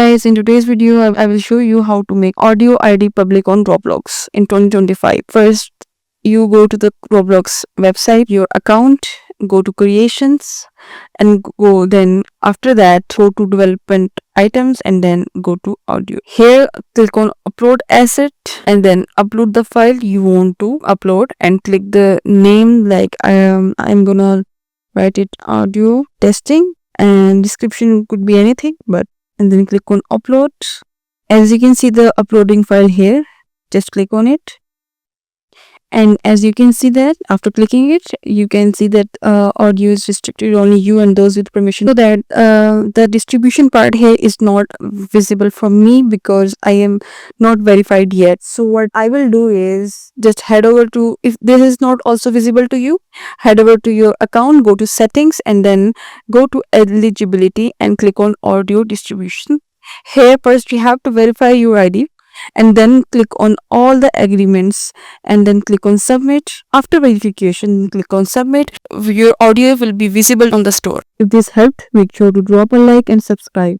guys, in today's video I will show you how to make audio ID public on Roblox in 2025. First, you go to the Roblox website, your account, go to creations and go, then after that go to development items and then go to audio. Here click on upload asset and then upload the file you want to upload and click the name, like I'm gonna write it audio testing, and description could be anything, and then click on upload. As you can see the uploading file here, just click on it, and as you can see that after clicking it, you can see that audio is restricted only you and those with permission, so that the distribution part here is not visible for me because I am not verified yet. So what I will do is just head over to, if this is not also visible to you, head over to your account, go to settings and then go to eligibility and click on audio distribution. Here first you have to verify your ID and then click on all the agreements and then click on submit. After verification, click on submit. Your audio will be visible on the store. If this helped, make sure to drop a like and subscribe.